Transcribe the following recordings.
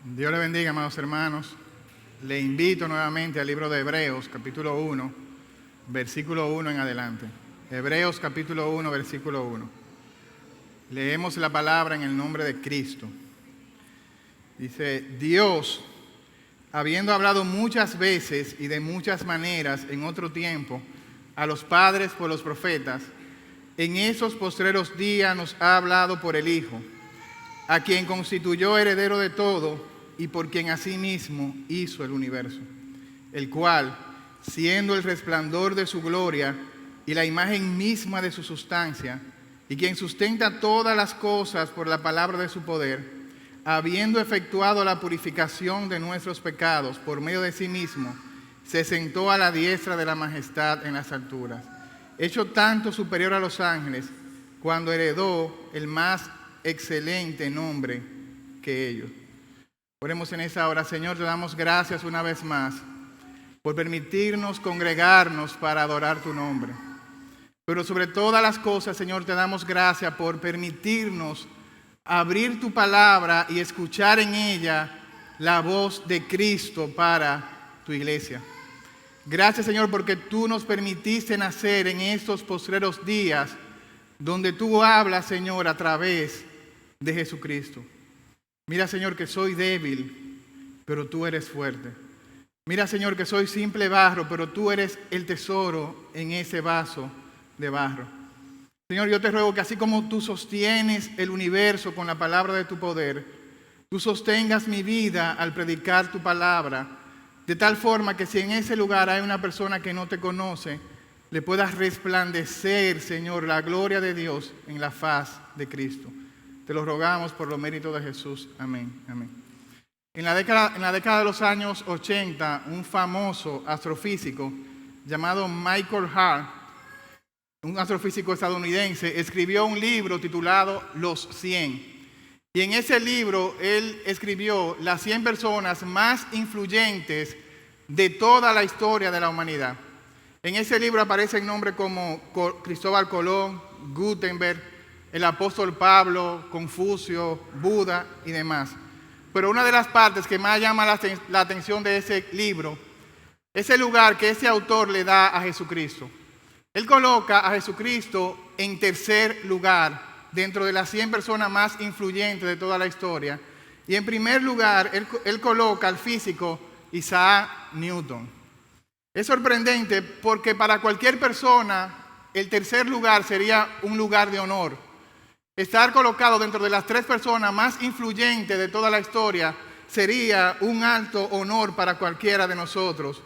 Dios le bendiga, amados hermanos. Le invito nuevamente al libro de Hebreos, capítulo 1, versículo 1 en adelante. Hebreos, capítulo 1, versículo 1. Leemos la palabra en el nombre de Cristo. Dice: Dios, habiendo hablado muchas veces y de muchas maneras en otro tiempo a los padres por los profetas, en esos postreros días nos ha hablado por el Hijo, a quien constituyó heredero de todo y por quien asimismo hizo el universo, el cual, siendo el resplandor de su gloria y la imagen misma de su sustancia, y quien sustenta todas las cosas por la palabra de su poder, habiendo efectuado la purificación de nuestros pecados por medio de sí mismo, se sentó a la diestra de la majestad en las alturas, hecho tanto superior a los ángeles, cuando heredó el más excelente nombre que ellos. Oremos en esa hora. Señor, te damos gracias una vez más por permitirnos congregarnos para adorar tu nombre. Pero sobre todas las cosas, Señor, te damos gracias por permitirnos abrir tu palabra y escuchar en ella la voz de Cristo para tu iglesia. Gracias, Señor, porque tú nos permitiste nacer en estos postreros días donde tú hablas, Señor, a través de Jesucristo. Mira, Señor, que soy débil, pero tú eres fuerte. Mira, Señor, que soy simple barro, pero tú eres el tesoro en ese vaso de barro. Señor, yo te ruego que así como tú sostienes el universo con la palabra de tu poder, tú sostengas mi vida al predicar tu palabra, de tal forma que si en ese lugar hay una persona que no te conoce, le puedas resplandecer, Señor, la gloria de Dios en la faz de Cristo. Te lo rogamos por los méritos de Jesús. Amén. Amén. En la década de los años 80, un famoso astrofísico llamado Michael Hart, un astrofísico estadounidense, escribió un libro titulado Los 100. Y en ese libro él escribió las 100 personas más influyentes de toda la historia de la humanidad. En ese libro aparecen nombres como Cristóbal Colón, Gutenberg, el apóstol Pablo, Confucio, Buda y demás. Pero una de las partes que más llama la atención de ese libro es el lugar que ese autor le da a Jesucristo. Él coloca a Jesucristo en tercer lugar dentro de las 100 personas más influyentes de toda la historia. Y en primer lugar, él coloca al físico Isaac Newton. Es sorprendente porque para cualquier persona el tercer lugar sería un lugar de honor. Estar colocado dentro de las 3 personas más influyentes de toda la historia sería un alto honor para cualquiera de nosotros.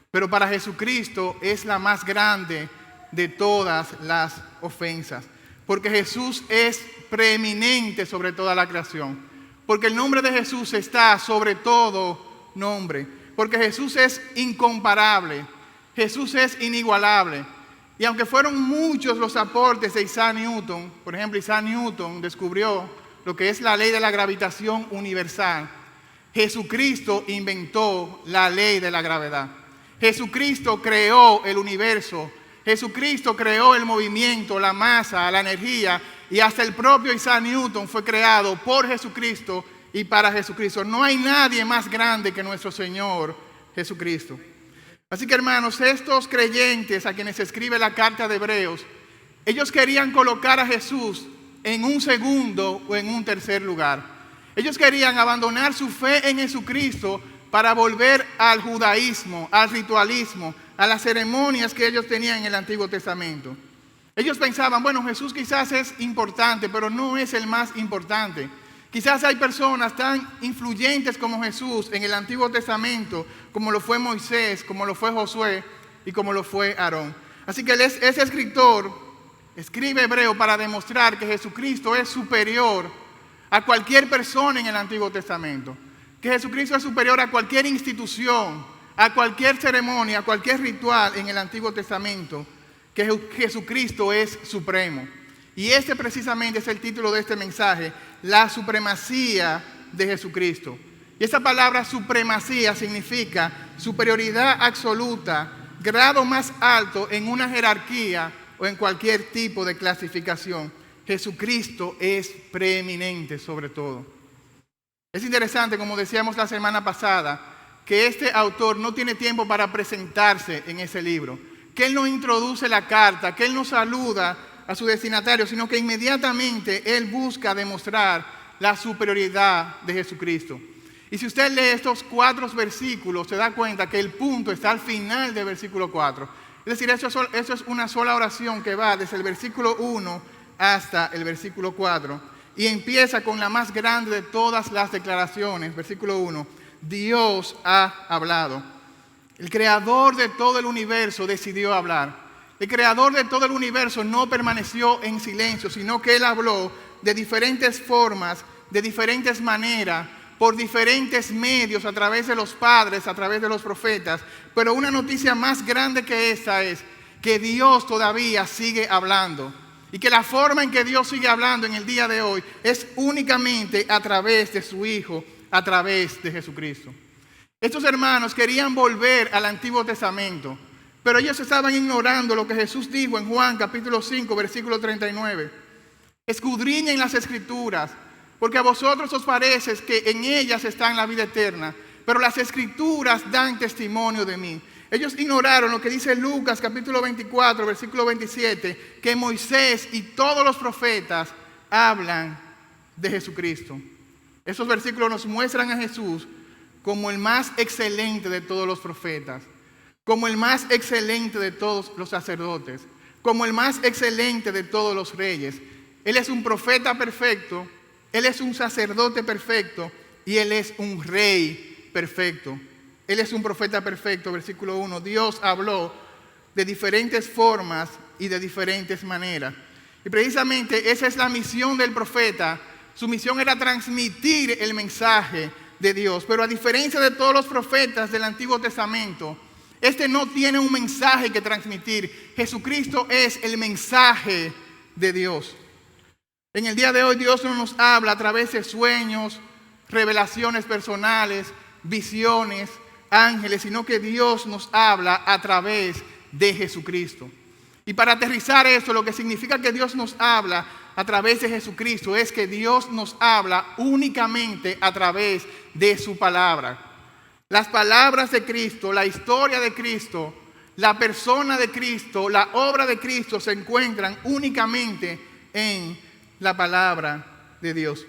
Pero para Jesucristo es la más grande de todas las ofensas. Porque Jesús es preeminente sobre toda la creación. Porque el nombre de Jesús está sobre todo nombre. Porque Jesús es incomparable. Jesús es inigualable. Y aunque fueron muchos los aportes de Isaac Newton, por ejemplo, Isaac Newton descubrió lo que es la ley de la gravitación universal. Jesucristo inventó la ley de la gravedad. Jesucristo creó el universo. Jesucristo creó el movimiento, la masa, la energía, y hasta el propio Isaac Newton fue creado por Jesucristo y para Jesucristo. No hay nadie más grande que nuestro Señor Jesucristo. Así que, hermanos, estos creyentes a quienes se escribe la carta de Hebreos, ellos querían colocar a Jesús en un segundo o en un tercer lugar. Ellos querían abandonar su fe en Jesucristo para volver al judaísmo, al ritualismo, a las ceremonias que ellos tenían en el Antiguo Testamento. Ellos pensaban, bueno, Jesús quizás es importante, pero no es el más importante. Quizás hay personas tan influyentes como Jesús en el Antiguo Testamento, como lo fue Moisés, como lo fue Josué y como lo fue Aarón. Así que ese escritor escribe Hebreo para demostrar que Jesucristo es superior a cualquier persona en el Antiguo Testamento. Que Jesucristo es superior a cualquier institución, a cualquier ceremonia, a cualquier ritual en el Antiguo Testamento. Que Jesucristo es supremo. Y este precisamente es el título de este mensaje: la supremacía de Jesucristo. Y esa palabra supremacía significa superioridad absoluta, grado más alto en una jerarquía o en cualquier tipo de clasificación. Jesucristo es preeminente sobre todo. Es interesante, como decíamos la semana pasada, que este autor no tiene tiempo para presentarse en ese libro, que él no introduce la carta, que él no saluda a su destinatario, sino que inmediatamente él busca demostrar la superioridad de Jesucristo. Y si usted lee estos 4 versículos, se da cuenta que el punto está al final del versículo 4. Es decir, eso es una sola oración que va desde el versículo 1 hasta el versículo 4. Y empieza con la más grande de todas las declaraciones, versículo 1. Dios ha hablado. El creador de todo el universo decidió hablar. El creador de todo el universo no permaneció en silencio, sino que él habló de diferentes formas, de diferentes maneras, por diferentes medios, a través de los padres, a través de los profetas. Pero una noticia más grande que esta es que Dios todavía sigue hablando. Y que la forma en que Dios sigue hablando en el día de hoy es únicamente a través de su Hijo, a través de Jesucristo. Estos hermanos querían volver al Antiguo Testamento, pero ellos estaban ignorando lo que Jesús dijo en Juan capítulo 5, versículo 39. Escudriñen las Escrituras, porque a vosotros os parece que en ellas está la vida eterna, pero las Escrituras dan testimonio de mí. Ellos ignoraron lo que dice Lucas capítulo 24, versículo 27, que Moisés y todos los profetas hablan de Jesucristo. Esos versículos nos muestran a Jesús como el más excelente de todos los profetas, como el más excelente de todos los sacerdotes, como el más excelente de todos los reyes. Él es un profeta perfecto, Él es un sacerdote perfecto y Él es un rey perfecto. Él es un profeta perfecto, versículo 1. Dios habló de diferentes formas y de diferentes maneras. Y precisamente esa es la misión del profeta. Su misión era transmitir el mensaje de Dios. Pero a diferencia de todos los profetas del Antiguo Testamento, este no tiene un mensaje que transmitir. Jesucristo es el mensaje de Dios. En el día de hoy Dios no nos habla a través de sueños, revelaciones personales, visiones, ángeles, sino que Dios nos habla a través de Jesucristo. Y para aterrizar esto, lo que significa que Dios nos habla a través de Jesucristo es que Dios nos habla únicamente a través de su palabra. Las palabras de Cristo, la historia de Cristo, la persona de Cristo, la obra de Cristo se encuentran únicamente en la palabra de Dios.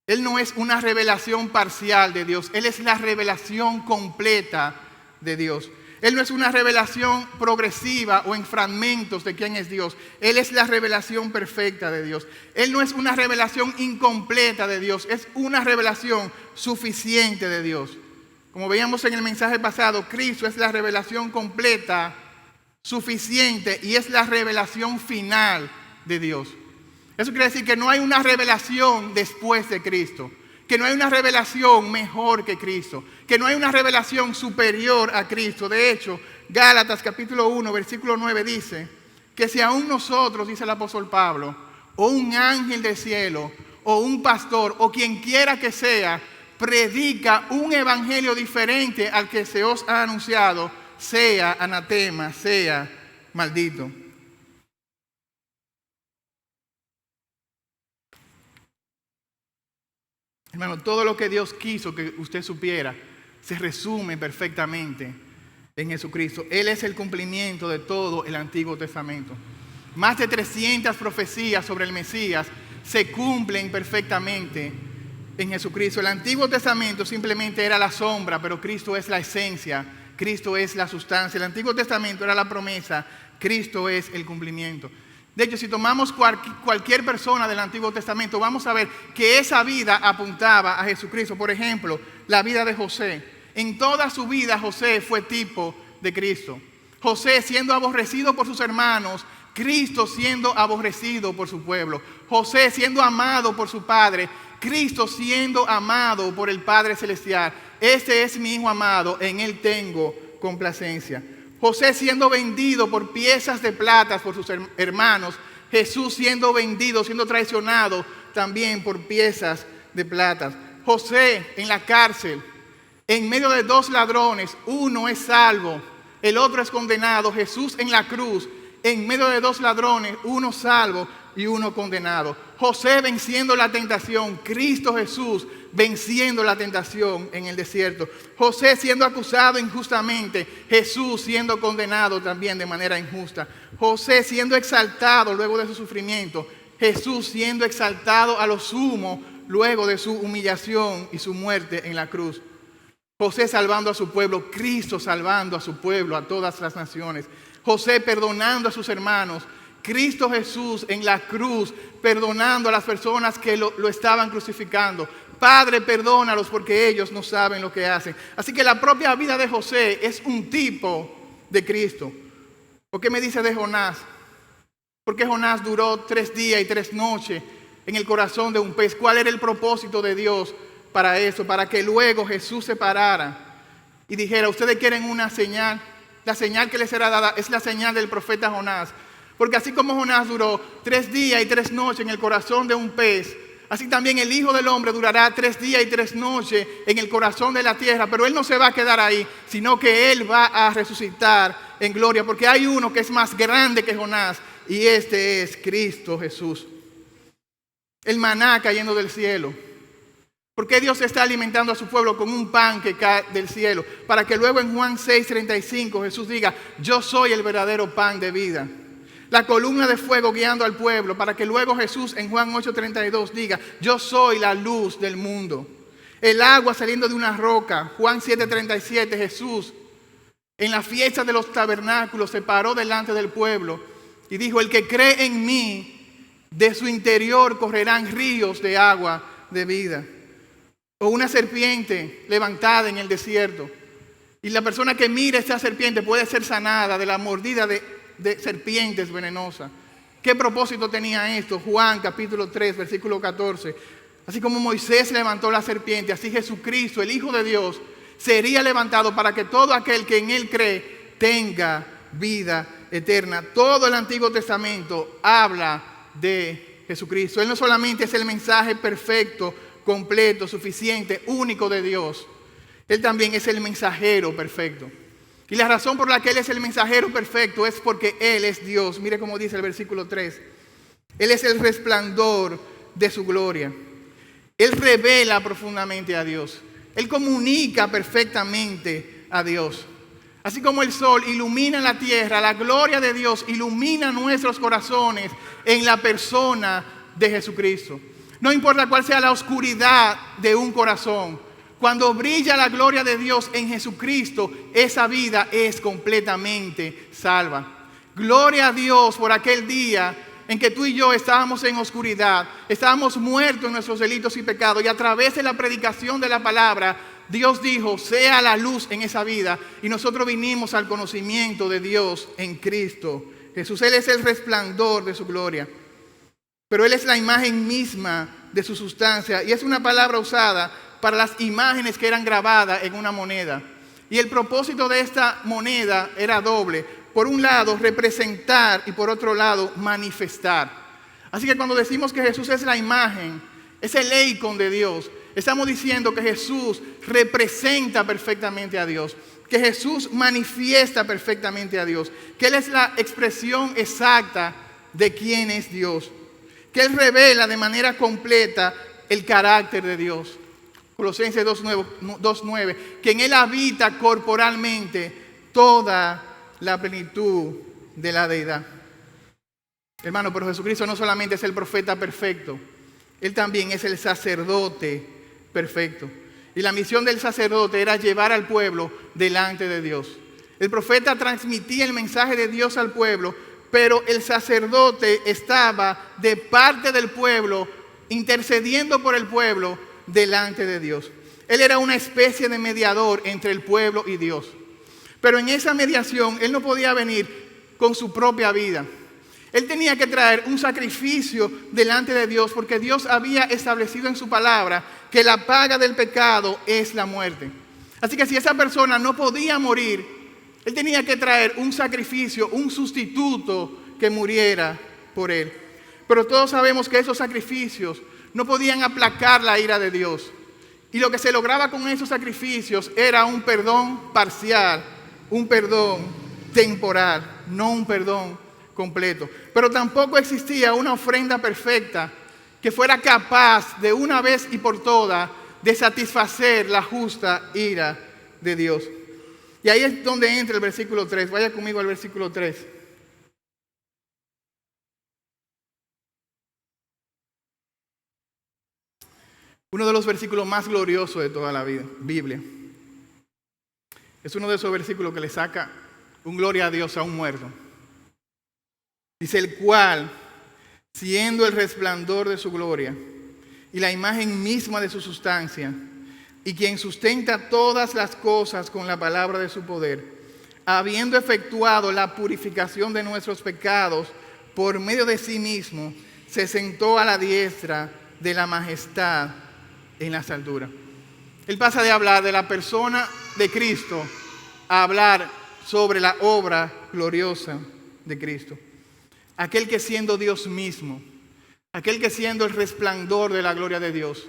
Él no es una revelación parcial de Dios, Él es la revelación completa de Dios. Él no es una revelación progresiva o en fragmentos de quién es Dios. Él es la revelación perfecta de Dios. Él no es una revelación incompleta de Dios, es una revelación suficiente de Dios. Como veíamos en el mensaje pasado, Cristo es la revelación completa, suficiente y es la revelación final de Dios. Eso quiere decir que no hay una revelación después de Cristo, que no hay una revelación mejor que Cristo, que no hay una revelación superior a Cristo. De hecho, Gálatas capítulo 1, versículo 9 dice que si aún nosotros, dice el apóstol Pablo, o un ángel del cielo, o un pastor, o quien quiera que sea, predica un evangelio diferente al que se os ha anunciado, sea anatema, sea maldito. Hermano, todo lo que Dios quiso que usted supiera se resume perfectamente en Jesucristo. Él es el cumplimiento de todo el Antiguo Testamento. Más de 300 profecías sobre el Mesías se cumplen perfectamente en Jesucristo. El Antiguo Testamento simplemente era la sombra, pero Cristo es la esencia, Cristo es la sustancia. El Antiguo Testamento era la promesa, Cristo es el cumplimiento. De hecho, si tomamos cualquier persona del Antiguo Testamento, vamos a ver que esa vida apuntaba a Jesucristo. Por ejemplo, la vida de José. En toda su vida José fue tipo de Cristo. José siendo aborrecido por sus hermanos, Cristo siendo aborrecido por su pueblo. José siendo amado por su padre, Cristo siendo amado por el Padre Celestial. Este es mi Hijo amado, en él tengo complacencia. José siendo vendido por piezas de plata por sus hermanos. Jesús siendo vendido, siendo traicionado también por piezas de plata. José en la cárcel, en medio de 2 ladrones, uno es salvo, el otro es condenado. Jesús en la cruz, en medio de 2 ladrones, uno salvo, y uno condenado. José venciendo la tentación, Cristo Jesús venciendo la tentación en el desierto. José siendo acusado injustamente, Jesús siendo condenado también de manera injusta. José siendo exaltado luego de su sufrimiento, Jesús siendo exaltado a lo sumo luego de su humillación y su muerte en la cruz. José salvando a su pueblo, Cristo salvando a su pueblo, a todas las naciones. José perdonando a sus hermanos, Cristo Jesús en la cruz perdonando a las personas que lo estaban crucificando. Padre, perdónalos porque ellos no saben lo que hacen. Así que la propia vida de José es un tipo de Cristo. ¿Por qué me dice de Jonás? Porque Jonás duró 3 días y 3 noches en el corazón de un pez. ¿Cuál era el propósito de Dios para eso? Para que luego Jesús se parara y dijera, ustedes quieren una señal. La señal que les será dada es la señal del profeta Jonás. Porque así como Jonás duró 3 días y 3 noches en el corazón de un pez, así también el Hijo del Hombre durará 3 días y 3 noches en el corazón de la tierra. Pero Él no se va a quedar ahí, sino que Él va a resucitar en gloria. Porque hay uno que es más grande que Jonás y este es Cristo Jesús. El maná cayendo del cielo. ¿Por qué Dios está alimentando a su pueblo con un pan que cae del cielo? Para que luego en Juan 6:35 Jesús diga, yo soy el verdadero pan de vida. La columna de fuego guiando al pueblo, para que luego Jesús en Juan 8:32 diga, yo soy la luz del mundo. El agua saliendo de una roca, Juan 7:37, Jesús en la fiesta de los tabernáculos se paró delante del pueblo y dijo, el que cree en mí, de su interior correrán ríos de agua de vida. O una serpiente levantada en el desierto. Y la persona que mire esta serpiente puede ser sanada de la mordida de serpientes venenosas. ¿Qué propósito tenía esto? Juan capítulo 3, versículo 14. Así como Moisés levantó la serpiente, así Jesucristo, el Hijo de Dios, sería levantado para que todo aquel que en Él cree tenga vida eterna. Todo el Antiguo Testamento habla de Jesucristo. Él no solamente es el mensaje perfecto, completo, suficiente, único de Dios. Él también es el mensajero perfecto. Y la razón por la que Él es el mensajero perfecto es porque Él es Dios. Mire cómo dice el versículo 3. Él es el resplandor de su gloria. Él revela profundamente a Dios. Él comunica perfectamente a Dios. Así como el sol ilumina la tierra, la gloria de Dios ilumina nuestros corazones en la persona de Jesucristo. No importa cuál sea la oscuridad de un corazón, cuando brilla la gloria de Dios en Jesucristo, esa vida es completamente salva. Gloria a Dios por aquel día en que tú y yo estábamos en oscuridad, estábamos muertos en nuestros delitos y pecados, y a través de la predicación de la palabra, Dios dijo, sea la luz en esa vida, y nosotros vinimos al conocimiento de Dios en Cristo Jesús. Él es el resplandor de su gloria. Pero Él es la imagen misma de su sustancia. Y es una palabra usada para las imágenes que eran grabadas en una moneda. Y el propósito de esta moneda era doble. Por un lado, representar y por otro lado, manifestar. Así que cuando decimos que Jesús es la imagen, es el ícono de Dios, estamos diciendo que Jesús representa perfectamente a Dios. Que Jesús manifiesta perfectamente a Dios. Que Él es la expresión exacta de quién es Dios. Que Él revela de manera completa el carácter de Dios. Colosenses 2:9, que en Él habita corporalmente toda la plenitud de la deidad. Hermano, pero Jesucristo no solamente es el profeta perfecto, Él también es el sacerdote perfecto. Y la misión del sacerdote era llevar al pueblo delante de Dios. El profeta transmitía el mensaje de Dios al pueblo, pero el sacerdote estaba de parte del pueblo, intercediendo por el pueblo delante de Dios. Él era una especie de mediador entre el pueblo y Dios. Pero en esa mediación, Él no podía venir con su propia vida. Él tenía que traer un sacrificio delante de Dios, porque Dios había establecido en su palabra que la paga del pecado es la muerte. Así que si esa persona no podía morir, Él tenía que traer un sacrificio, un sustituto que muriera por él. Pero todos sabemos que esos sacrificios no podían aplacar la ira de Dios. Y lo que se lograba con esos sacrificios era un perdón parcial, un perdón temporal, no un perdón completo. Pero tampoco existía una ofrenda perfecta que fuera capaz de una vez y por todas de satisfacer la justa ira de Dios. Y ahí es donde entra el versículo 3. Vaya conmigo al versículo 3. Uno de los versículos más gloriosos de toda la Biblia. Es uno de esos versículos que le saca un gloria a Dios a un muerto. Dice, el cual, siendo el resplandor de su gloria y la imagen misma de su sustancia, y quien sustenta todas las cosas con la palabra de su poder, habiendo efectuado la purificación de nuestros pecados por medio de sí mismo, se sentó a la diestra de la majestad en las alturas. Él pasa de hablar de la persona de Cristo a hablar sobre la obra gloriosa de Cristo. Aquel que siendo Dios mismo, aquel que siendo el resplandor de la gloria de Dios,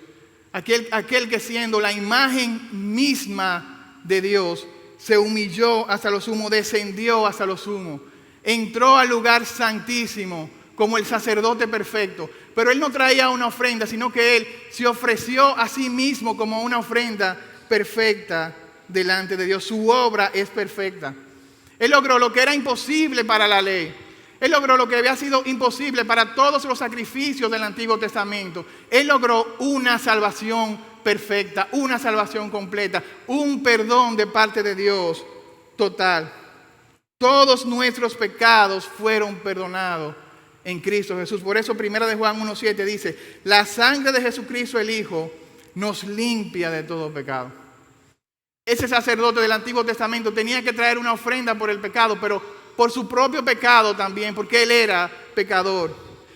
aquel que siendo la imagen misma de Dios, se humilló hasta lo sumo, descendió hasta lo sumo, entró al lugar santísimo como el sacerdote perfecto. Pero Él no traía una ofrenda, sino que Él se ofreció a sí mismo como una ofrenda perfecta delante de Dios. Su obra es perfecta. Él logró lo que era imposible para la ley. Él logró lo que había sido imposible para todos los sacrificios del Antiguo Testamento. Él logró una salvación perfecta, una salvación completa, un perdón de parte de Dios total. Todos nuestros pecados fueron perdonados en Cristo Jesús. Por eso 1 de Juan 1:7 dice, la sangre de Jesucristo el Hijo nos limpia de todo pecado. Ese sacerdote del Antiguo Testamento tenía que traer una ofrenda por el pecado, pero por su propio pecado también, porque él era pecador.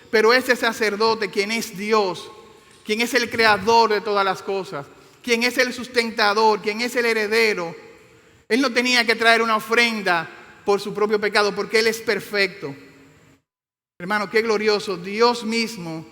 Pero ese sacerdote, quien es Dios, quien es el creador de todas las cosas, quien es el sustentador, quien es el heredero, él no tenía que traer una ofrenda por su propio pecado, porque él es perfecto. Hermano, qué glorioso, Dios mismo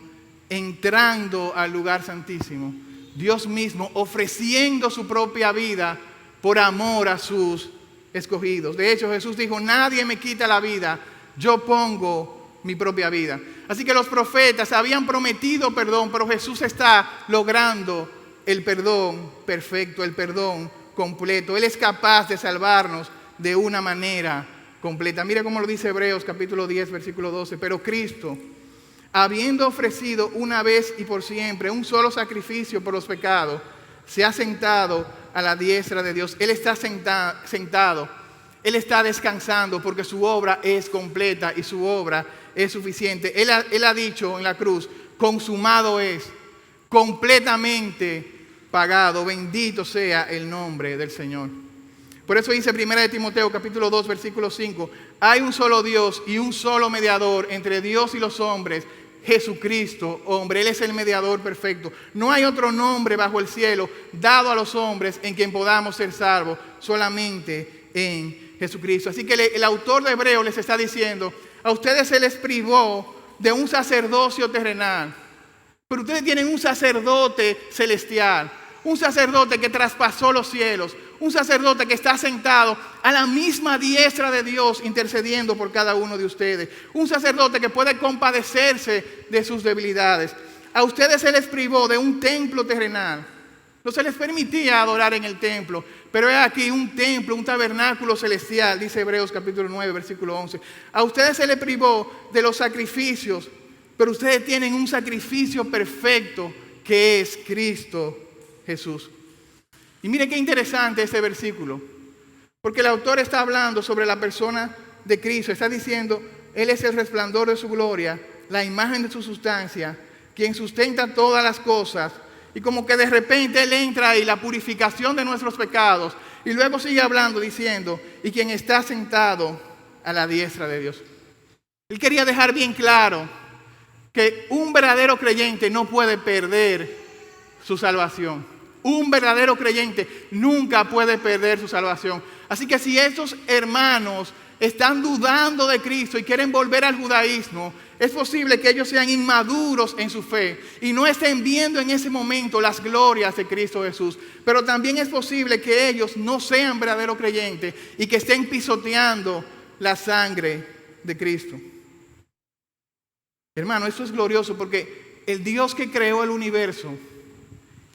entrando al lugar santísimo, Dios mismo ofreciendo su propia vida por amor a sus escogidos. De hecho, Jesús dijo, nadie me quita la vida, yo pongo mi propia vida. Así que los profetas habían prometido perdón, pero Jesús está logrando el perdón perfecto, el perdón completo. Él es capaz de salvarnos de una manera completa. Mira cómo lo dice Hebreos capítulo 10, versículo 12. Pero Cristo, habiendo ofrecido una vez y por siempre un solo sacrificio por los pecados, se ha sentado a la diestra de Dios. Él está sentado, Él está descansando porque su obra es completa y su obra es suficiente. Él ha dicho en la cruz, consumado es, completamente pagado. Bendito sea el nombre del Señor. Por eso dice 1 de Timoteo capítulo 2 versículo 5, hay un solo Dios y un solo mediador entre Dios y los hombres, Jesucristo, hombre. Él es el mediador perfecto. No hay otro nombre bajo el cielo dado a los hombres en quien podamos ser salvos, solamente en Jesucristo. Así que el autor de Hebreos les está diciendo, a ustedes se les privó de un sacerdocio terrenal, pero ustedes tienen un sacerdote celestial, un sacerdote que traspasó los cielos, un sacerdote que está sentado a la misma diestra de Dios intercediendo por cada uno de ustedes. Un sacerdote que puede compadecerse de sus debilidades. A ustedes se les privó de un templo terrenal. No se les permitía adorar en el templo, pero es aquí un templo, un tabernáculo celestial, dice Hebreos capítulo 9, versículo 11. A ustedes se les privó de los sacrificios, pero ustedes tienen un sacrificio perfecto que es Cristo Jesús. Y mire qué interesante este versículo, porque el autor está hablando sobre la persona de Cristo. Está diciendo, Él es el resplandor de su gloria, la imagen de su sustancia, quien sustenta todas las cosas. Y como que de repente Él entra ahí, la purificación de nuestros pecados. Y luego sigue hablando diciendo, y quien está sentado a la diestra de Dios. Él quería dejar bien claro que un verdadero creyente no puede perder su salvación. Un verdadero creyente nunca puede perder su salvación. Así que si esos hermanos están dudando de Cristo y quieren volver al judaísmo, es posible que ellos sean inmaduros en su fe y no estén viendo en ese momento las glorias de Cristo Jesús. Pero también es posible que ellos no sean verdaderos creyentes y que estén pisoteando la sangre de Cristo. Hermano, esto es glorioso porque el Dios que creó el universo,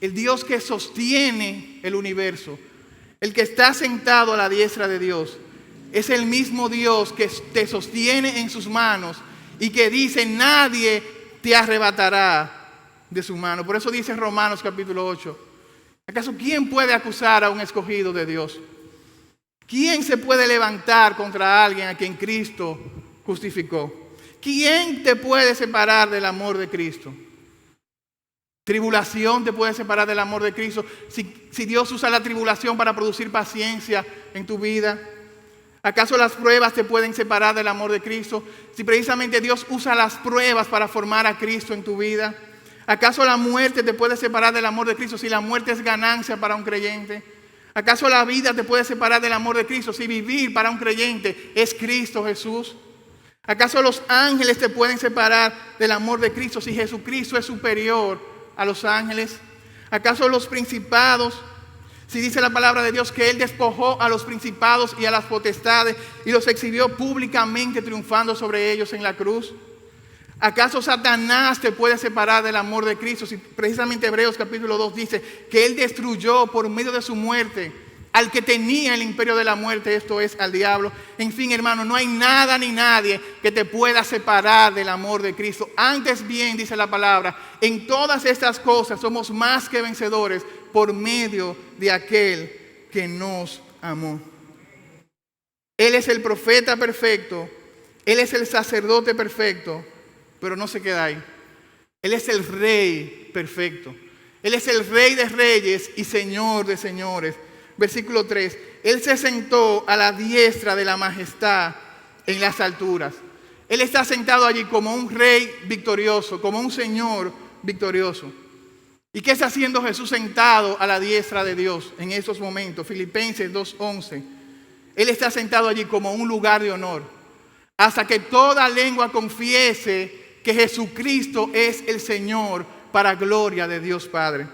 el Dios que sostiene el universo, el que está sentado a la diestra de Dios, es el mismo Dios que te sostiene en sus manos y que dice: nadie te arrebatará de su mano. Por eso dice Romanos capítulo 8: ¿acaso quién puede acusar a un escogido de Dios? ¿Quién se puede levantar contra alguien a quien Cristo justificó? ¿Quién te puede separar del amor de Cristo? ¿Tribulación te puede separar del amor de Cristo? Si Dios usa la tribulación para producir paciencia en tu vida, ¿acaso las pruebas te pueden separar del amor de Cristo? Si precisamente Dios usa las pruebas para formar a Cristo en tu vida, ¿acaso la muerte te puede separar del amor de Cristo si la muerte es ganancia para un creyente? ¿Acaso la vida te puede separar del amor de Cristo si vivir para un creyente es Cristo Jesús? ¿Acaso los ángeles te pueden separar del amor de Cristo si Jesucristo es superior a los ángeles? ¿Acaso los principados, si dice la palabra de Dios que Él despojó a los principados y a las potestades y los exhibió públicamente triunfando sobre ellos en la cruz? ¿Acaso Satanás te puede separar del amor de Cristo si precisamente Hebreos capítulo 2 dice que Él destruyó por medio de su muerte al que tenía el imperio de la muerte, esto es, al diablo? En fin, hermano, no hay nada ni nadie que te pueda separar del amor de Cristo. Antes bien, dice la palabra, en todas estas cosas somos más que vencedores por medio de aquel que nos amó. Él es el profeta perfecto, Él es el sacerdote perfecto, pero no se queda ahí. Él es el rey perfecto. Él es el rey de reyes y señor de señores. Versículo 3. Él se sentó a la diestra de la majestad en las alturas. Él está sentado allí como un rey victorioso, como un señor victorioso. ¿Y qué está haciendo Jesús sentado a la diestra de Dios en esos momentos? Filipenses 2:11. Él está sentado allí como un lugar de honor, hasta que toda lengua confiese que Jesucristo es el Señor, para gloria de Dios Padre.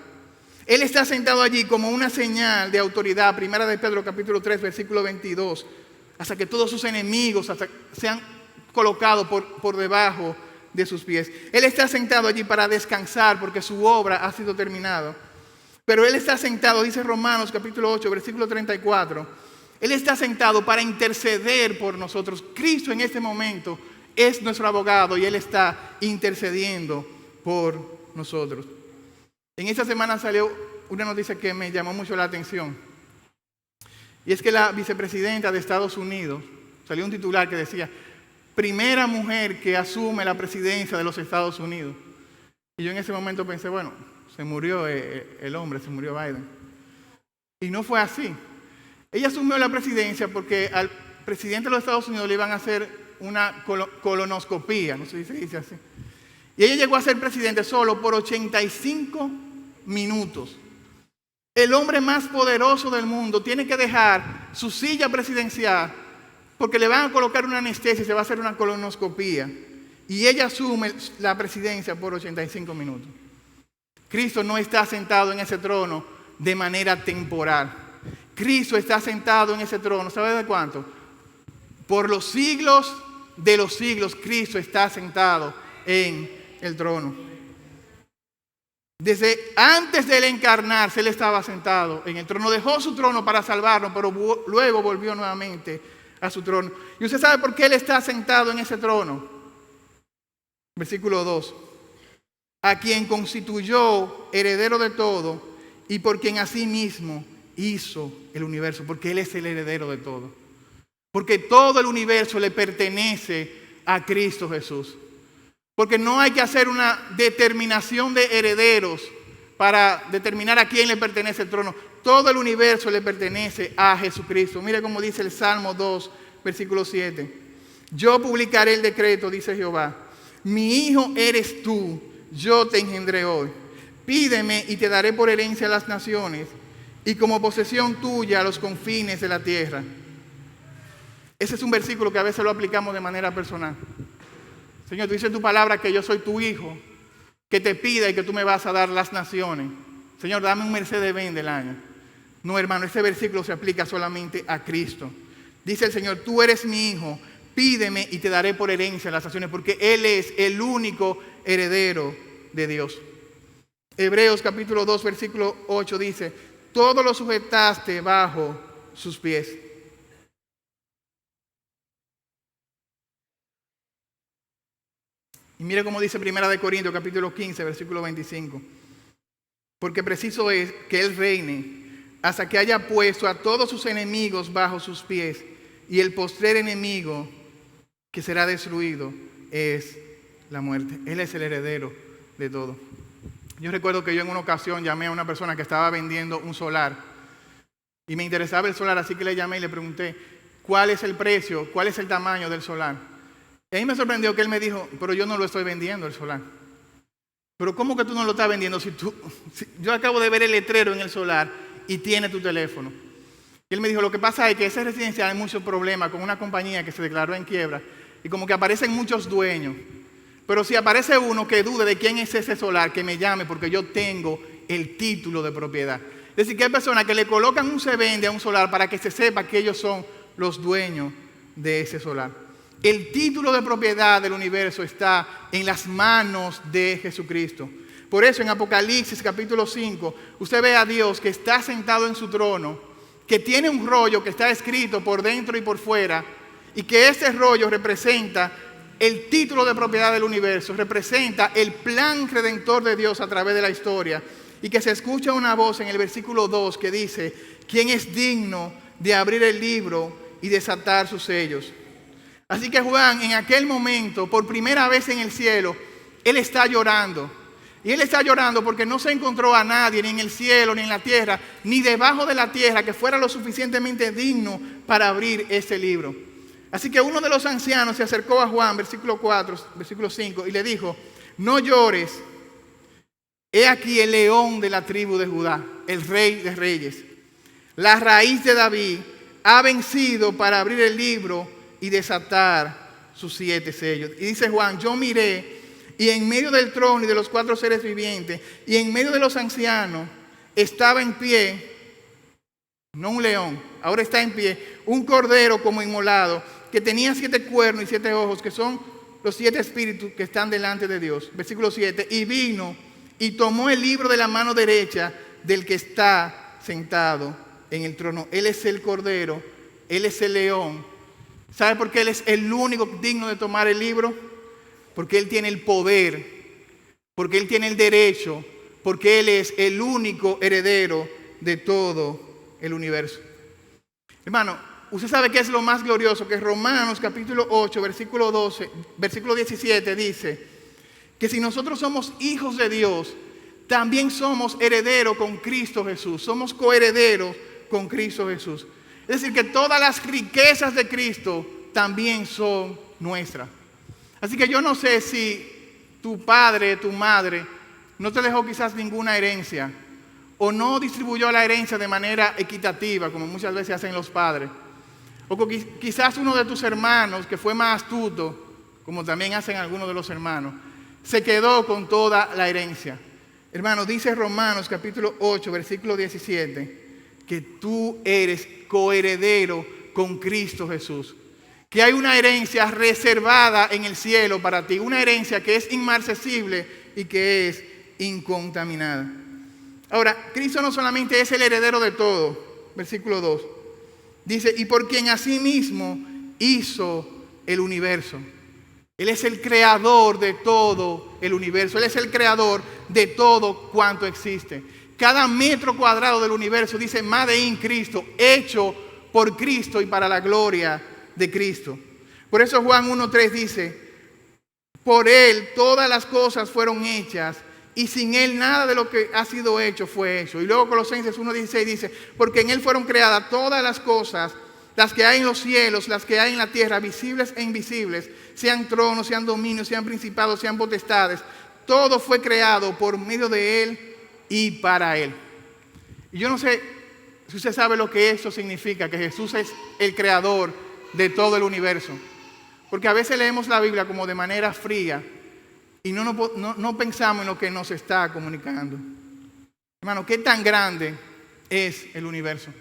Él está sentado allí como una señal de autoridad. Primera de Pedro capítulo 3 versículo 22. Hasta que todos sus enemigos sean colocados por debajo de sus pies. Él está sentado allí para descansar porque su obra ha sido terminada. Pero Él está sentado, dice Romanos capítulo 8 versículo 34. Él está sentado para interceder por nosotros. Cristo en este momento es nuestro abogado y Él está intercediendo por nosotros. En esta semana salió una noticia que me llamó mucho la atención. Y es que la vicepresidenta de Estados Unidos, salió un titular que decía: primera mujer que asume la presidencia de los Estados Unidos. Y yo en ese momento pensé, bueno, se murió el hombre, se murió Biden. Y no fue así. Ella asumió la presidencia porque al presidente de los Estados Unidos le iban a hacer una colonoscopía, no sé si se dice así. Y ella llegó a ser presidente solo por 85 minutos. El hombre más poderoso del mundo tiene que dejar su silla presidencial porque le van a colocar una anestesia y se va a hacer una colonoscopía. Y ella asume la presidencia por 85 minutos. Cristo no está sentado en ese trono de manera temporal. Cristo está sentado en ese trono, ¿sabe de cuánto? Por los siglos de los siglos, Cristo está sentado en el trono. Desde antes de Él encarnarse, Él estaba sentado en el trono. Dejó su trono para salvarnos, pero luego volvió nuevamente a su trono. ¿Y usted sabe por qué Él está sentado en ese trono? Versículo 2. A quien constituyó heredero de todo y por quien asimismo hizo el universo, porque Él es el heredero de todo. Porque todo el universo le pertenece a Cristo Jesús. Porque no hay que hacer una determinación de herederos para determinar a quién le pertenece el trono. Todo el universo le pertenece a Jesucristo. Mire cómo dice el Salmo 2, versículo 7. Yo publicaré el decreto, dice Jehová. Mi hijo eres tú, yo te engendré hoy. Pídeme y te daré por herencia a las naciones y como posesión tuya a los confines de la tierra. Ese es un versículo que a veces lo aplicamos de manera personal. Señor, tú dices en tu palabra que yo soy tu hijo, que te pida y que tú me vas a dar las naciones. Señor, dame un Mercedes-Benz del año. No, hermano, ese versículo se aplica solamente a Cristo. Dice el Señor, tú eres mi hijo, pídeme y te daré por herencia las naciones, porque Él es el único heredero de Dios. Hebreos capítulo 2, versículo 8 dice, todo lo sujetaste bajo sus pies. Y mire cómo dice 1 Corintios capítulo 15, versículo 25. Porque preciso es que Él reine hasta que haya puesto a todos sus enemigos bajo sus pies. Y el postrer enemigo que será destruido es la muerte. Él es el heredero de todo. Yo recuerdo que yo en una ocasión llamé a una persona que estaba vendiendo un solar. Y me interesaba el solar, así que le llamé y le pregunté, ¿cuál es el precio? ¿Cuál es el tamaño del solar? Y ahí me sorprendió que él me dijo, pero yo no lo estoy vendiendo el solar. Pero ¿cómo que tú no lo estás vendiendo si yo acabo de ver el letrero en el solar y tiene tu teléfono? Y él me dijo, lo que pasa es que ese residencial hay muchos problemas con una compañía que se declaró en quiebra y como que aparecen muchos dueños. Pero si aparece uno que dude de quién es ese solar, que me llame porque yo tengo el título de propiedad. Es decir, que hay personas que le colocan un se vende a un solar para que se sepa que ellos son los dueños de ese solar. El título de propiedad del universo está en las manos de Jesucristo. Por eso en Apocalipsis capítulo 5, usted ve a Dios que está sentado en su trono, que tiene un rollo que está escrito por dentro y por fuera, y que ese rollo representa el título de propiedad del universo, representa el plan redentor de Dios a través de la historia, y que se escucha una voz en el versículo 2 que dice, ¿quién es digno de abrir el libro y desatar sus sellos? Así que Juan, en aquel momento, por primera vez en el cielo, él está llorando. Y él está llorando porque no se encontró a nadie, ni en el cielo, ni en la tierra, ni debajo de la tierra, que fuera lo suficientemente digno para abrir ese libro. Así que uno de los ancianos se acercó a Juan, versículo 4, versículo 5, y le dijo, no llores, he aquí el león de la tribu de Judá, el rey de reyes. La raíz de David ha vencido para abrir el libro y desatar sus 7 sellos. Y dice Juan, yo miré, y en medio del trono y de los 4 seres vivientes, y en medio de los ancianos, estaba en pie, no un león, ahora está en pie, un cordero como inmolado, que tenía 7 cuernos y 7 ojos, que son los 7 espíritus que están delante de Dios. Versículo 7, y vino y tomó el libro de la mano derecha del que está sentado en el trono. Él es el cordero, él es el león. ¿Sabe por qué él es el único digno de tomar el libro? Porque él tiene el poder, porque él tiene el derecho, porque él es el único heredero de todo el universo. Hermano, usted sabe qué es lo más glorioso, que Romanos capítulo 8, versículo 12, versículo 17 dice que si nosotros somos hijos de Dios, también somos herederos con Cristo Jesús, somos coherederos con Cristo Jesús. Es decir, que todas las riquezas de Cristo también son nuestras. Así que yo no sé si tu padre, tu madre, no te dejó quizás ninguna herencia, o no distribuyó la herencia de manera equitativa, como muchas veces hacen los padres. O quizás uno de tus hermanos, que fue más astuto, como también hacen algunos de los hermanos, se quedó con toda la herencia. Hermano, dice Romanos capítulo 8, versículo 17, que tú eres coheredero con Cristo Jesús. Que hay una herencia reservada en el cielo para ti, una herencia que es inmarcesible y que es incontaminada. Ahora, Cristo no solamente es el heredero de todo, versículo 2, dice, y por quien asimismo hizo el universo. Él es el creador de todo el universo, Él es el creador de todo cuanto existe. Cada metro cuadrado del universo dice Made in Cristo, hecho por Cristo y para la gloria de Cristo. Por eso Juan 1:3 dice, por Él todas las cosas fueron hechas y sin Él nada de lo que ha sido hecho fue hecho. Y luego Colosenses 1:16 dice, porque en Él fueron creadas todas las cosas, las que hay en los cielos, las que hay en la tierra, visibles e invisibles, sean tronos, sean dominios, sean principados, sean potestades. Todo fue creado por medio de Él y para Él. Y yo no sé si usted sabe lo que eso significa, que Jesús es el creador de todo el universo. Porque a veces leemos la Biblia como de manera fría y no pensamos en lo que nos está comunicando. Hermano, ¿qué tan grande es el universo?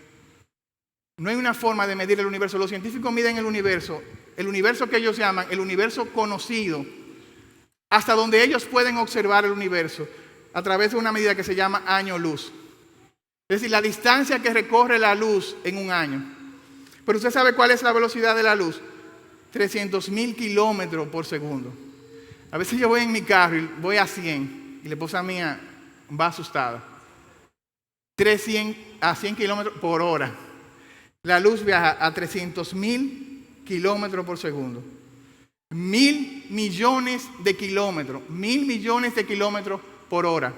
No hay una forma de medir el universo. Los científicos miden el universo que ellos llaman el universo conocido, hasta donde ellos pueden observar el universo a través de una medida que se llama año luz. Es decir, la distancia que recorre la luz en un año. Pero usted sabe cuál es la velocidad de la luz. 300,000 kilómetros por segundo. A veces yo voy en mi carro y voy a 100 y la esposa mía va asustada. 300 a 100 kilómetros por hora. La luz viaja a 300,000 kilómetros por segundo. 1.000 millones de kilómetros. 1.000 millones de kilómetros por hora.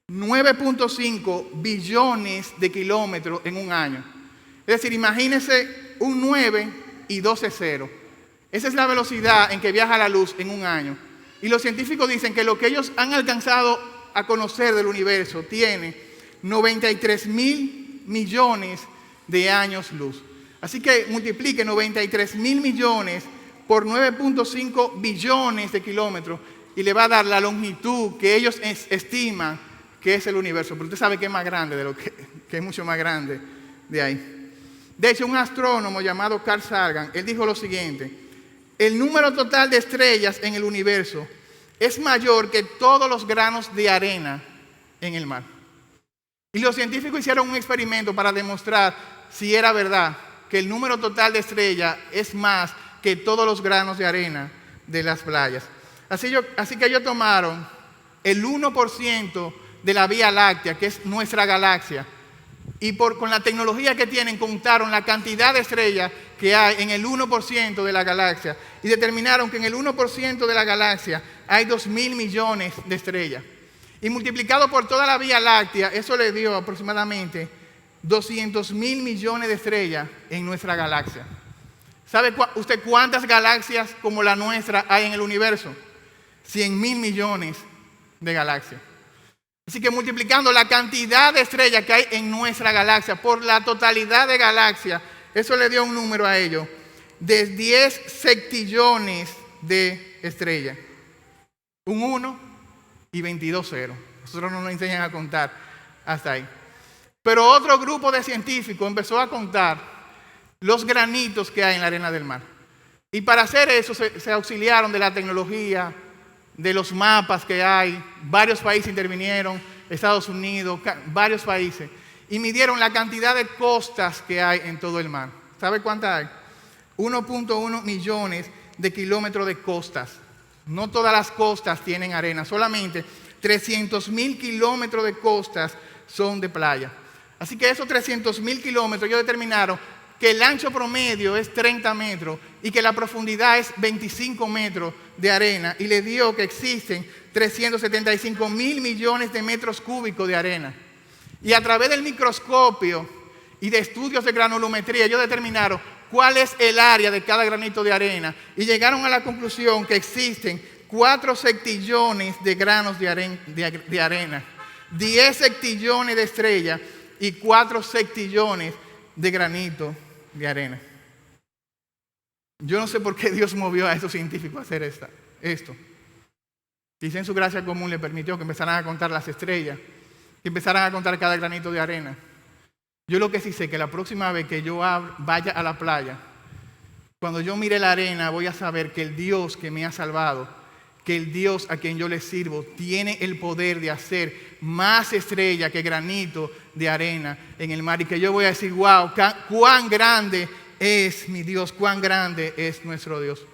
9.5 billones de kilómetros en un año. Es decir, imagínense un 9 y 12 ceros. Esa es la velocidad en que viaja la luz en un año. Y los científicos dicen que lo que ellos han alcanzado a conocer del universo tiene 93,000 millones de años luz. Así que multiplique 93,000 millones por 9.5 billones de kilómetros y le va a dar la longitud que ellos estiman que es el universo. Pero usted sabe que es más grande de lo que es mucho más grande de ahí. De hecho, un astrónomo llamado Carl Sagan, él dijo lo siguiente: el número total de estrellas en el universo es mayor que todos los granos de arena en el mar. Y los científicos hicieron un experimento para demostrar si era verdad que el número total de estrellas es más que todos los granos de arena de las playas. Así que ellos tomaron el 1% de la Vía Láctea, que es nuestra galaxia, y con la tecnología que tienen contaron la cantidad de estrellas que hay en el 1% de la galaxia y determinaron que en el 1% de la galaxia hay 2.000 millones de estrellas. Y multiplicado por toda la Vía Láctea, eso le dio aproximadamente 200,000 millones de estrellas en nuestra galaxia. ¿Sabe usted cuántas galaxias como la nuestra hay en el universo? 100,000 millones de galaxias. Así que multiplicando la cantidad de estrellas que hay en nuestra galaxia por la totalidad de galaxias, eso le dio un número a ellos de 10 septillones de estrellas. Un 1 y 22 ceros. Nosotros no nos enseñan a contar hasta ahí. Pero otro grupo de científicos empezó a contar los granitos que hay en la arena del mar. Y para hacer eso se auxiliaron de la tecnología, de los mapas que hay. Varios países intervinieron, Estados Unidos, varios países, y midieron la cantidad de costas que hay en todo el mar. ¿Sabe cuántas hay? 1.1 millones de kilómetros de costas. No todas las costas tienen arena, solamente 300,000 kilómetros de costas son de playa. Así que esos 300,000 kilómetros ellos determinaron que el ancho promedio es 30 metros y que la profundidad es 25 metros de arena, y le dio que existen 375,000 millones de metros cúbicos de arena. Y a través del microscopio y de estudios de granulometría ellos determinaron cuál es el área de cada granito de arena y llegaron a la conclusión que existen 4 septillones de granos de arena, 10 septillones de estrellas y 4 septillones de granito de arena. Yo no sé por qué Dios movió a esos científicos a hacer esto. Quizá en su gracia común le permitió que empezaran a contar las estrellas, que empezaran a contar cada granito de arena. Yo lo que sí sé que la próxima vez que yo vaya a la playa, cuando yo mire la arena, voy a saber que el Dios que me ha salvado, que el Dios a quien yo le sirvo, tiene el poder de hacer más estrellas que granito de arena en el mar. Y que yo voy a decir, wow, cuán grande es mi Dios, cuán grande es nuestro Dios.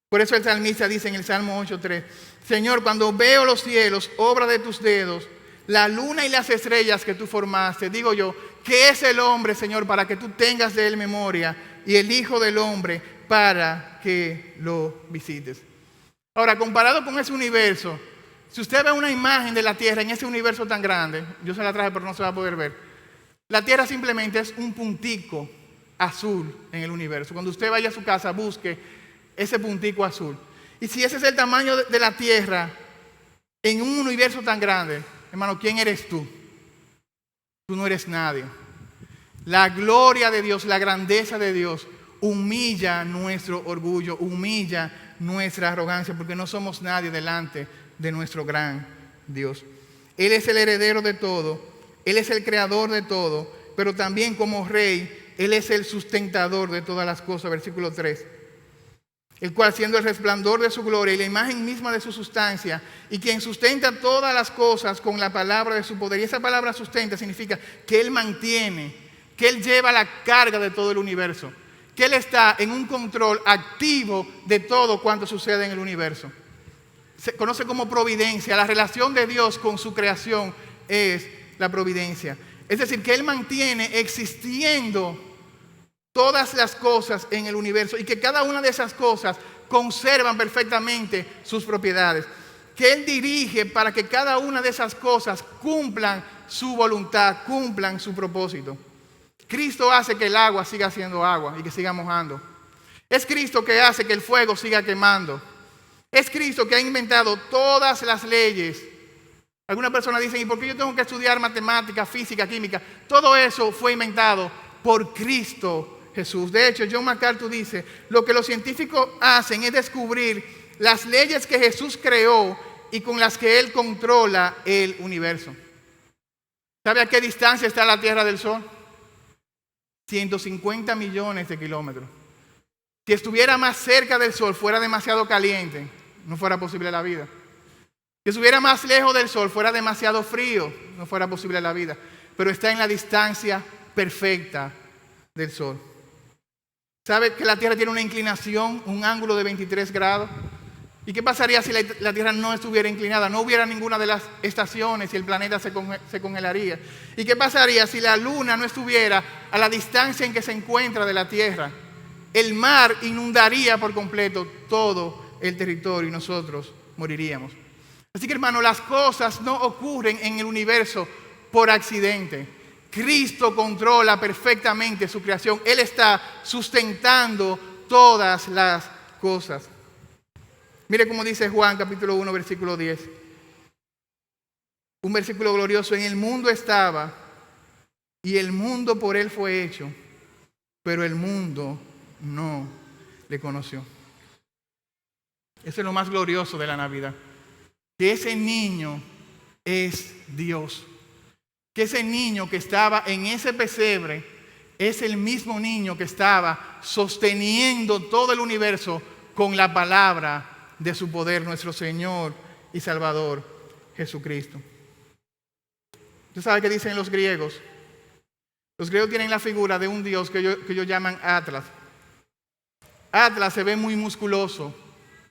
Por eso el salmista dice en el Salmo 8:3, Señor, cuando veo los cielos, obra de tus dedos, la luna y las estrellas que tú formaste, digo yo, ¿qué es el hombre, Señor, para que tú tengas de él memoria, y el Hijo del Hombre para que lo visites? Ahora, comparado con ese universo, si usted ve una imagen de la Tierra en ese universo tan grande, yo se la traje pero no se va a poder ver, la Tierra simplemente es un puntico azul en el universo. Cuando usted vaya a su casa, busque ese puntico azul. Y si ese es el tamaño de la Tierra en un universo tan grande, hermano, ¿quién eres tú? Tú no eres nadie. La gloria de Dios, la grandeza de Dios humilla nuestro orgullo, humilla nuestra arrogancia, porque no somos nadie delante de nuestro gran Dios. Él es el heredero de todo, Él es el creador de todo, pero también como rey Él es el sustentador de todas las cosas, versículo 3. El cual, siendo el resplandor de su gloria y la imagen misma de su sustancia, y quien sustenta todas las cosas con la palabra de su poder. Y esa palabra sustenta significa que Él mantiene, que Él lleva la carga de todo el universo, que Él está en un control activo de todo cuanto sucede en el universo. Se conoce como providencia. La relación de Dios con su creación es la providencia. Es decir, que Él mantiene existiendo todas las cosas en el universo y que cada una de esas cosas conservan perfectamente sus propiedades. Que Él dirige para que cada una de esas cosas cumplan su voluntad, cumplan su propósito. Cristo hace que el agua siga siendo agua y que siga mojando. Es Cristo que hace que el fuego siga quemando. Es Cristo que ha inventado todas las leyes. Algunas personas dicen, ¿y por qué yo tengo que estudiar matemática, física, química? Todo eso fue inventado por Cristo Jesús. De hecho, John MacArthur dice, lo que los científicos hacen es descubrir las leyes que Jesús creó y con las que Él controla el universo. ¿Sabe a qué distancia está la Tierra del Sol? 150 millones de kilómetros. Si estuviera más cerca del Sol, fuera demasiado caliente, no fuera posible la vida. Si estuviera más lejos del Sol, fuera demasiado frío, no fuera posible la vida. Pero está en la distancia perfecta del Sol. ¿Sabe que la Tierra tiene una inclinación, un ángulo de 23 grados? ¿Y qué pasaría si la Tierra no estuviera inclinada? No hubiera ninguna de las estaciones y el planeta se congelaría. ¿Y qué pasaría si la Luna no estuviera a la distancia en que se encuentra de la Tierra? El mar inundaría por completo todo el territorio y nosotros moriríamos. Así que, hermano, las cosas no ocurren en el universo por accidente. Cristo controla perfectamente su creación. Él está sustentando todas las cosas. Mire cómo dice Juan capítulo 1, versículo 10. Un versículo glorioso. En el mundo estaba y el mundo por Él fue hecho, pero el mundo no le conoció. Eso es lo más glorioso de la Navidad. Que ese niño es Dios. Que ese niño que estaba en ese pesebre es el mismo niño que estaba sosteniendo todo el universo con la palabra de su poder, nuestro Señor y Salvador Jesucristo. ¿Usted sabe qué dicen los griegos? Los griegos tienen la figura de un dios que ellos llaman Atlas. Atlas se ve muy musculoso,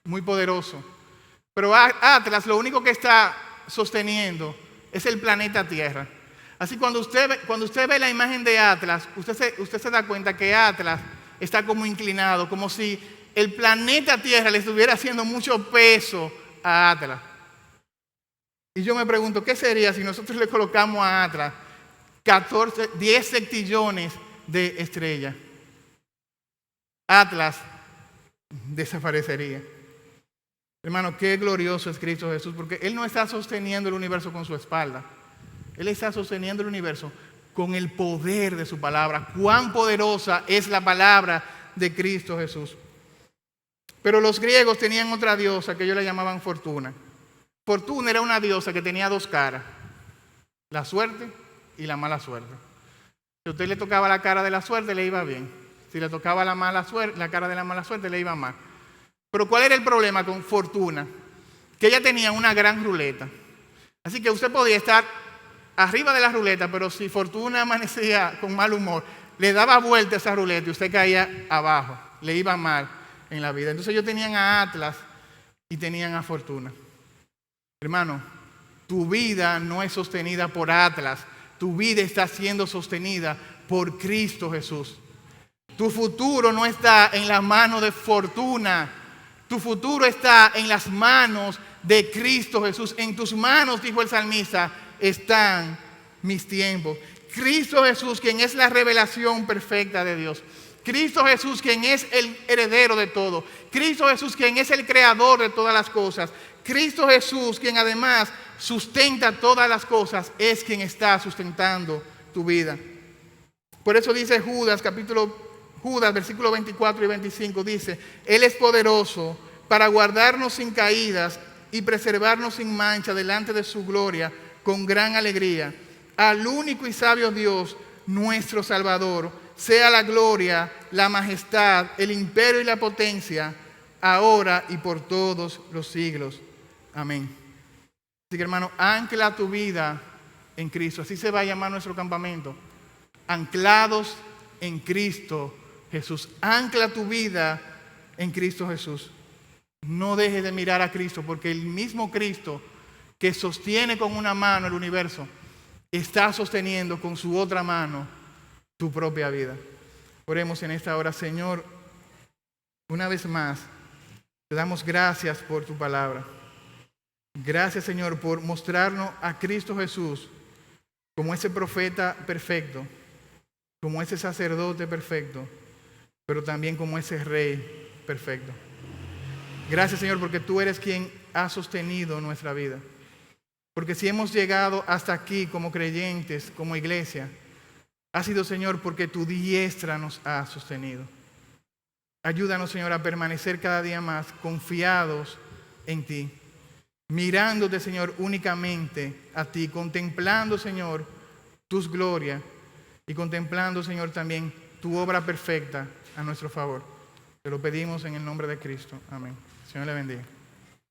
muy poderoso. Pero Atlas lo único que está sosteniendo es el planeta Tierra. Así cuando usted ve la imagen de Atlas, usted se da cuenta que Atlas está como inclinado, como si el planeta Tierra le estuviera haciendo mucho peso a Atlas. Y yo me pregunto, ¿qué sería si nosotros le colocamos a Atlas 10 septillones de estrellas? Atlas desaparecería. Hermano, qué glorioso es Cristo Jesús, porque Él no está sosteniendo el universo con su espalda. Él está sosteniendo el universo con el poder de su palabra. Cuán poderosa es la palabra de Cristo Jesús. Pero los griegos tenían otra diosa que ellos le llamaban Fortuna. Fortuna era una diosa que tenía dos caras, la suerte y la mala suerte. Si a usted le tocaba la cara de la suerte, le iba bien. Si le tocaba la cara de la mala suerte, le iba mal. Pero ¿cuál era el problema con Fortuna? Que ella tenía una gran ruleta. Así que usted podía estar arriba de la ruleta, pero si Fortuna amanecía con mal humor, le daba vuelta a esa ruleta y usted caía abajo, le iba mal en la vida. Entonces ellos tenían a Atlas y tenían a Fortuna. Hermano, tu vida no es sostenida por Atlas, tu vida está siendo sostenida por Cristo Jesús. Tu futuro no está en la mano de Fortuna, tu futuro está en las manos de Cristo Jesús. En tus manos, dijo el salmista, están mis tiempos. Cristo Jesús, quien es la revelación perfecta de Dios. Cristo Jesús, quien es el heredero de todo. Cristo Jesús, quien es el creador de todas las cosas. Cristo Jesús, quien además sustenta todas las cosas, es quien está sustentando tu vida. Por eso dice Judas, versículo 24 y 25, dice, Él es poderoso para guardarnos sin caídas y preservarnos sin mancha delante de su gloria con gran alegría. Al único y sabio Dios, nuestro Salvador, sea la gloria, la majestad, el imperio y la potencia, ahora y por todos los siglos. Amén. Así que, hermano, ancla tu vida en Cristo. Así se va a llamar nuestro campamento. Anclados en Cristo Jesús. Ancla tu vida en Cristo Jesús. No dejes de mirar a Cristo, porque el mismo Cristo que sostiene con una mano el universo está sosteniendo con su otra mano tu propia vida. Oremos en esta hora. Señor, una vez más te damos gracias por tu palabra. Gracias, Señor, por mostrarnos a Cristo Jesús como ese profeta perfecto, como ese sacerdote perfecto, pero también como ese rey perfecto. Gracias, Señor, porque tú eres quien ha sostenido nuestra vida. Porque si hemos llegado hasta aquí como creyentes, como iglesia, ha sido, Señor, porque tu diestra nos ha sostenido. Ayúdanos, Señor, a permanecer cada día más confiados en ti, mirándote, Señor, únicamente a ti, contemplando, Señor, tus glorias y contemplando, Señor, también tu obra perfecta a nuestro favor. Te lo pedimos en el nombre de Cristo. Amén. Señor le bendiga.